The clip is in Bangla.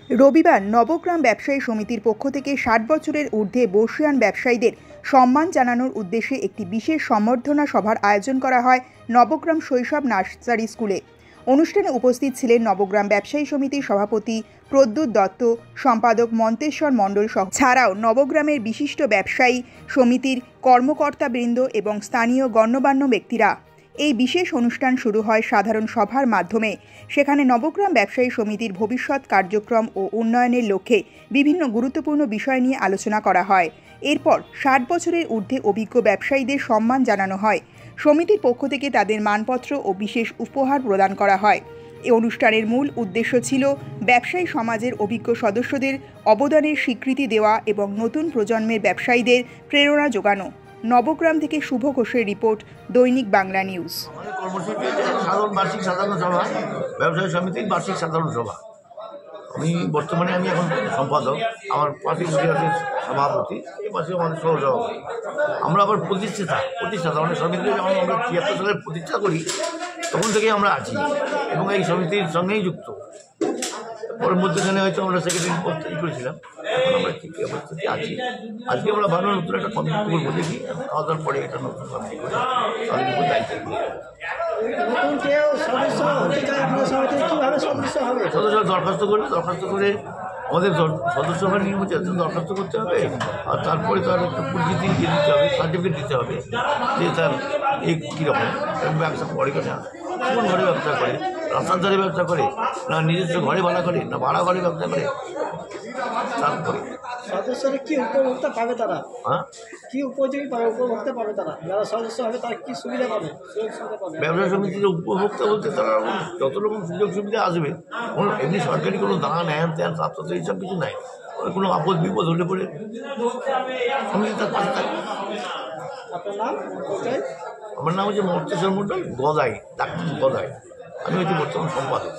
রবিবার নবগ্রাম ব্যবসায়ী সমিতির পক্ষ থেকে ৬০ বছরের ঊর্ধ্বে বর্ষীয়ান ব্যবসায়ীদের সম্মান জানানোর উদ্দেশ্যে একটি বিশেষ সম্বর্ধনা সভার আয়োজন করা হয় নবগ্রাম শৈশব নার্সারি স্কুলে। অনুষ্ঠানে উপস্থিত ছিলেন নবগ্রাম ব্যবসায়ী সমিতির সভাপতি প্রদ্যুৎ দত্ত, সম্পাদক মন্তেশ্বর মণ্ডল সহ ছাড়াও নবগ্রামের বিশিষ্ট ব্যবসায়ী সমিতির কর্মকর্তাবৃন্দ এবং স্থানীয় গণ্যমান্য ব্যক্তিরা। এই বিশেষ অনুষ্ঠান শুরু হয় সাধারণ সভার মাধ্যমে। সেখানে নবগ্রাম ব্যবসায়ী সমিতির ভবিষ্যৎ কার্যক্রম ও উন্নয়নের লক্ষ্যে বিভিন্ন গুরুত্বপূর্ণ বিষয় নিয়ে আলোচনা করা হয়। এরপর ৬০ বছরের ঊর্ধ্বে অভিজ্ঞ ব্যবসায়ীদের সম্মান জানানো হয়। সমিতির পক্ষ থেকে তাদের মানপত্র ও বিশেষ উপহার প্রদান করা হয়। এই অনুষ্ঠানের মূল উদ্দেশ্য ছিল ব্যবসায়ী সমাজের অভিজ্ঞ সদস্যদের অবদানের স্বীকৃতি দেওয়া এবং নতুন প্রজন্মের ব্যবসায়ীদের প্রেরণা যোগানো। নবগ্রাম থেকে শুভ ঘোষের রিপোর্ট, দৈনিক বাংলা নিউজ। বার্ষিক সাধারণ সভা, ব্যবসায়ী সমিতির বার্ষিক সাধারণ সভা। বর্তমানে আমি এখন সম্পাদক, আমার পাশে আছে সভাপতি, এই পাশে আমাদের সহসভাপতি। আমরা আবার প্রতিষ্ঠাতা মানে সমিতিকে যখন আমরা ৭৩ সালে প্রতিষ্ঠা করি তখন থেকেই আমরা আছি এবং এই সমিতির সঙ্গেই যুক্ত। পরের মধ্যখানে হয়তো আমরা সেক্রেটারি পদ তৈরি করেছিলাম, এখন আমরা ঠিক অবস্থাতে আছি। আজকে আমরা ভালো নতুন একটা কমিটি করবো, দেখি খাওয়া দাওয়ার পরে একটা নতুন কমিটি করে তাদের উপর দায়িত্ব সদস্য দরখাস্ত করে আমাদের সদস্য হওয়ার নিয়ম হচ্ছে দরখাস্ত করতে হবে, আর তারপরে তার একটা পরিচিতি দিতে হবে, সার্টিফিকেট দিতে হবে যে তার এই কীরকম ব্যবসা করে কিনা, কোন ঘরে ব্যবসা করে, রাস্তার ধারে ব্যবসা করে না নিজস্ব ঘরে ভাড়া করে না ভাড়া ঘরে ব্যবসা করে। তারপরে সদস্যরা কি উপভোক্তা পাবে, তারা কি উপযোগী পাবে, উপভোক্তা পাবে তারা যারা সদস্য হবে তারা কি সুবিধা পাবে, ব্যবসা সমিতির উপভোক্তা বলতে তারা যত রকম সুযোগ সুবিধা আসবে, কোনো এমনি সরকারি কোনো দান হ্যান ত্যান প্রাপ্ত এইসব কিছু নাই। কোনো আপদ বিপদ হলে পরে সমিতি তার পাশে থাকবে। আমার নাম হচ্ছে মন্তেশ্বর মণ্ডল, গদাই, ডাক্তার গদাই। আমি হচ্ছে বর্তমান সম্পাদক।